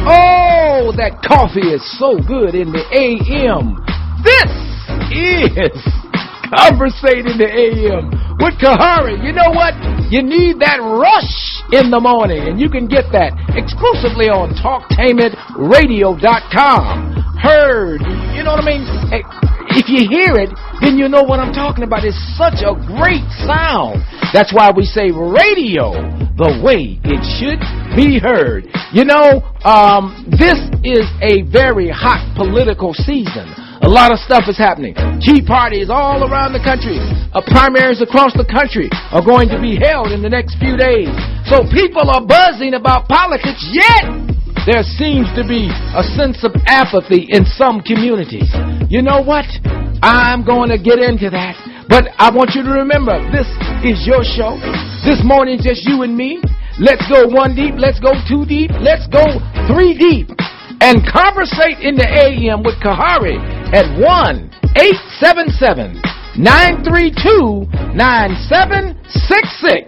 Oh, that coffee is so good in the AM. This is Conversate in the AM with Kahari. You know what? You need that rush in the morning, and you can get that exclusively on TalkTainmentRadio.com. Heard. You know what I mean? Hey, if you hear it, then you know what I'm talking about. It's such a great sound. That's why we say radio the way it should be heard. You know, this is a very hot political season. A lot of stuff is happening. Tea parties all around the country. Primaries across the country are going to be held in the next few days. So people are buzzing about politics, yet there seems to be a sense of apathy in some communities. You know what? I'm going to get into that. But I want you to remember, this is your show. This morning, just you and me. Let's go one deep. Let's go two deep. Let's go three deep. And conversate in the AM with Kahari at 1-877-932-9766.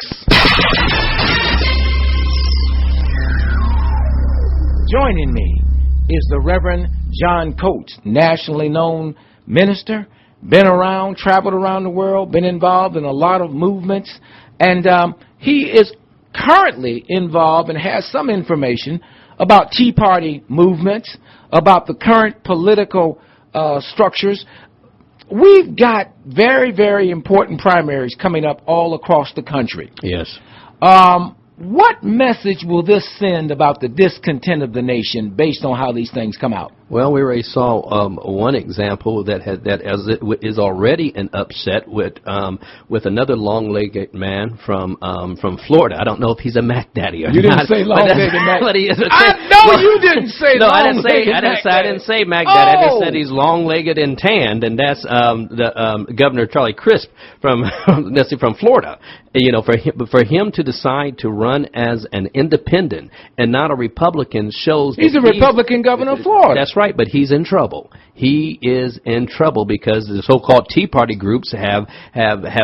Joining me is the Reverend John Coates, nationally known minister, been around, traveled around the world, been involved in a lot of movements, and he is currently involved and has some information about Tea Party movements, about the current political structures. We've got very, very important primaries coming up all across the country. Yes. What message will this send about the discontent of the nation based on how these things come out? Well, we already saw one example that is already an upset with another long-legged man from Florida. I don't know if he's a Mac Daddy or not. You didn't say long-legged Mac. But he is I know you didn't say no, long-legged Mac. I didn't say Mac Daddy. I just said he's long-legged and tanned, and that's Governor Charlie Crisp from Florida. You know, for him to decide to run as an independent and not a Republican shows he's a Republican governor of Florida. That's right, but he's in trouble. He is in trouble because the so-called Tea Party groups have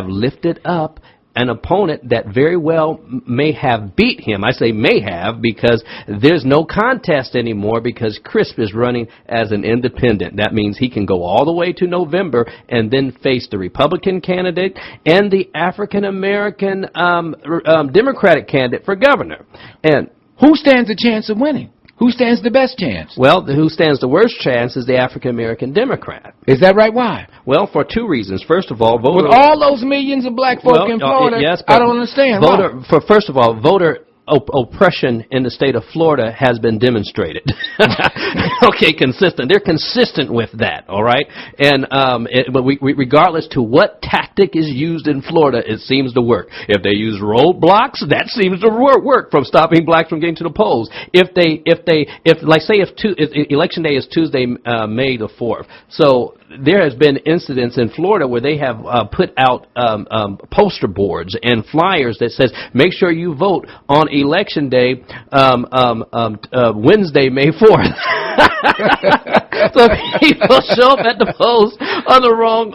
lifted up an opponent that very well may have beat him. I say may have because there's no contest anymore because Crisp is running as an independent. That means he can go all the way to November and then face the Republican candidate and the African-American Democratic candidate for governor. And who stands a chance of winning? Who stands the best chance? Well, who stands the worst chance is the African-American Democrat. Is that right? Why? Well, for two reasons. First of all, with all those millions of black folk in Florida, yes, I don't understand. First of all, voter oppression in the state of Florida has been demonstrated. Okay, consistent. They're consistent with that, all right? And but regardless to what tactic is used in Florida, it seems to work. If they use roadblocks, that seems to work from stopping blacks from getting to the polls. If election day is Tuesday, May the 4th. So there has been incidents in Florida where they have put out poster boards and flyers that says, make sure you vote on election day, Wednesday, May 4th. So people show up at the polls on the wrong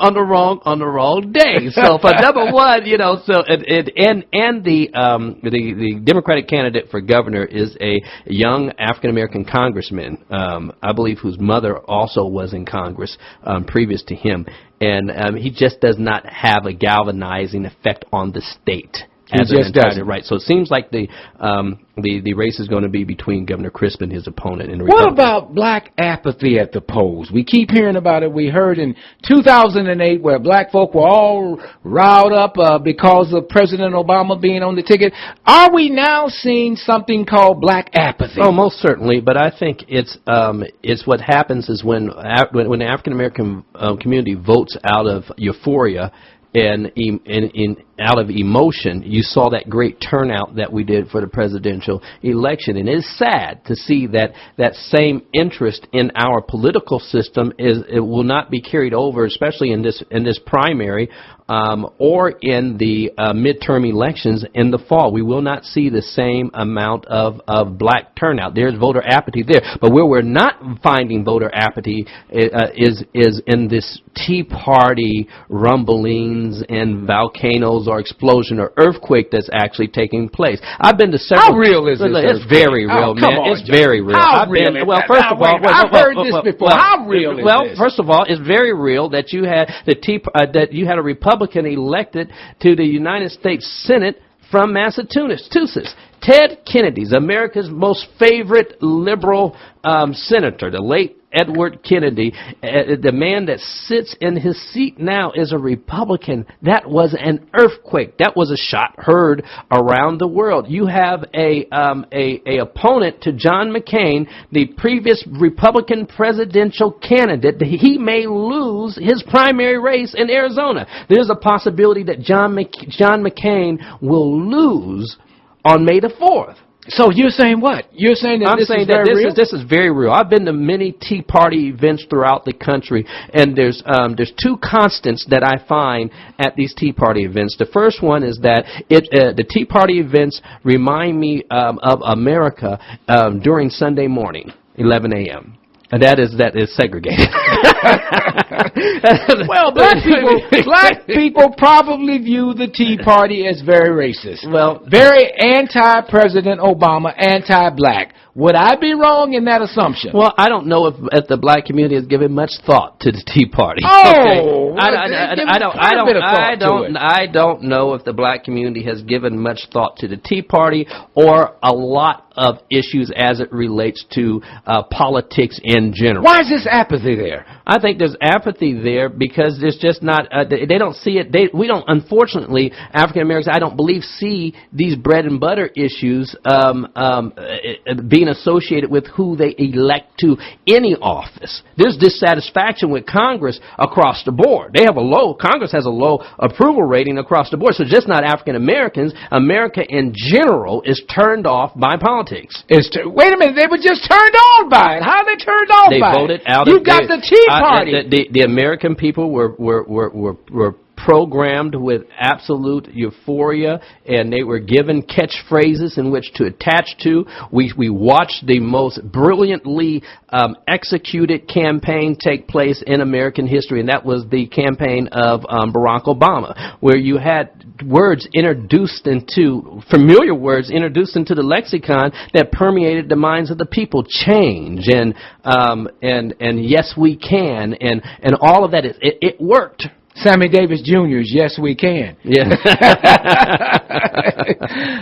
day. So for number one, you know, so the Democratic candidate for governor is a young African American congressman, I believe, whose mother also was in Congress previous to him, and he just does not have a galvanizing effect on the state. He just doesn't. Right. So it seems like the race is going to be between Governor Crisp and his opponent. What about black apathy at the polls? We keep hearing about it. We heard in 2008 where black folk were all riled up because of President Obama being on the ticket. Are we now seeing something called black apathy? Oh, most certainly. But I think it's what happens is when the African American community votes out of euphoria and out of emotion, you saw that great turnout that we did for the presidential election. And it's sad to see that same interest in our political system it will not be carried over, especially in this primary or in the midterm elections in the fall. We will not see the same amount of black turnout. There's voter apathy there. But where we're not finding voter apathy is in this Tea Party rumblings and volcanoes explosions or explosion or earthquake that's actually taking place. I've been to several. How real is this? It's very real, man. It's very real. How real? Well, first of all, I've heard this before. How real is this? Well, first of all, it's very real that you had that you had a Republican elected to the United States Senate from Massachusetts. Ted Kennedy's America's most favorite liberal senator, the late Edward Kennedy, the man that sits in his seat now is a Republican. That was an earthquake. That was a shot heard around the world. You have a opponent to John McCain, the previous Republican presidential candidate. He may lose his primary race in Arizona. There's a possibility that John McCain will lose on May the 4th. So you're saying what? You're saying that this is very real. I've been to many Tea Party events throughout the country, and there's two constants that I find at these Tea Party events. The first one is that the Tea Party events remind me of America during Sunday morning, 11 a.m. And that is segregated. Well, black people probably view the Tea Party as very racist. Well, very anti-President Obama, anti-black. Would I be wrong in that assumption? Well, I don't know if the black community has given much thought to the Tea Party. Oh, okay? I don't know if the black community has given much thought to the Tea Party or a lot of issues as it relates to politics in general. Why is this apathy there? I think there's apathy there because there's just not, they don't see it, we don't, unfortunately, African Americans, I don't believe, see these bread and butter issues being associated with who they elect to any office. There's dissatisfaction with Congress across the board. Congress has a low approval rating across the board, so just not African Americans. America in general is turned off by politics. Wait a minute, they were just turned on by it. How are they turned off by it? They voted out. You got the Tea Party. The American people were programmed with absolute euphoria, and they were given catchphrases in which to attach to. We watched the most brilliantly executed campaign take place in American history, and that was the campaign of Barack Obama, where you had familiar words introduced into the lexicon that permeated the minds of the people. Change and yes we can and all of that. It worked. Sammy Davis Jr.'s Yes We Can. Yeah.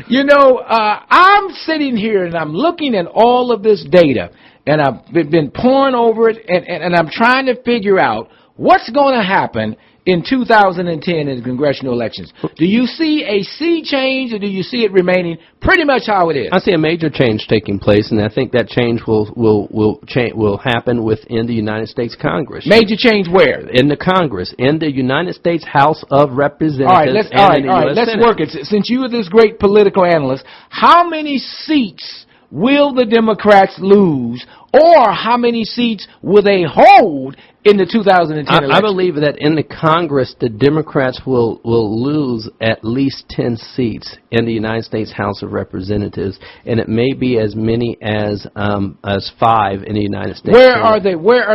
You know, I'm sitting here and I'm looking at all of this data, and I've been poring over it, and I'm trying to figure out what's going to happen in 2010 in the congressional elections. Do you see a sea change, or do you see it remaining pretty much how it is? I see a major change taking place, and I think that change will happen within the United States Congress. Major change where? In the Congress, in the United States House of Representatives. All right, let's work it. Since you are this great political analyst, how many seats will the Democrats lose, or how many seats will they hold in the 2010 election? I believe that in the Congress, the Democrats will lose at least 10 seats in the United States House of Representatives, and it may be as many as 5 in the United States. Where are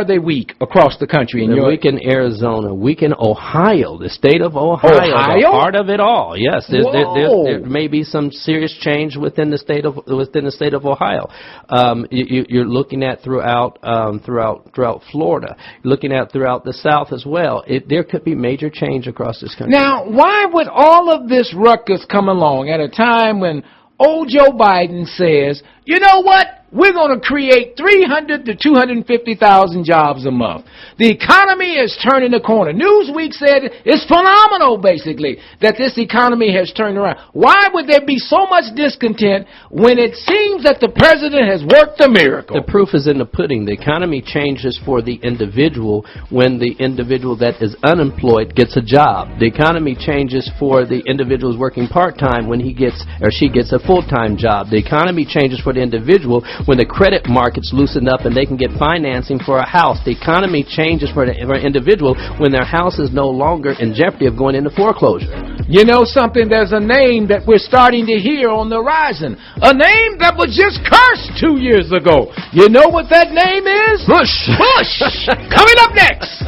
they weak across the country? They're weak in Arizona, weak in Ohio, the state of Ohio, part of it all. Yes, there may be some serious change within the state of Ohio. You're looking at throughout Florida. Looking at throughout the South as well. There could be major change across this country. Now, why would all of this ruckus come along at a time when old Joe Biden says, you know what? We're going to create 300 to 250,000 jobs a month. The economy is turning the corner. Newsweek said it's phenomenal, basically, that this economy has turned around. Why would there be so much discontent when it seems that the president has worked a miracle? The proof is in the pudding. The economy changes for the individual when the individual that is unemployed gets a job. The economy changes for the individual who's working part-time when he gets or she gets a full-time job. The economy changes for the individual when the credit markets loosen up and they can get financing for a house. The economy changes for the individual when their house is no longer in jeopardy of going into foreclosure. You know something? There's a name that we're starting to hear on the horizon. A name that was just cursed 2 years ago. You know what that name is? Bush. Bush! Coming up next.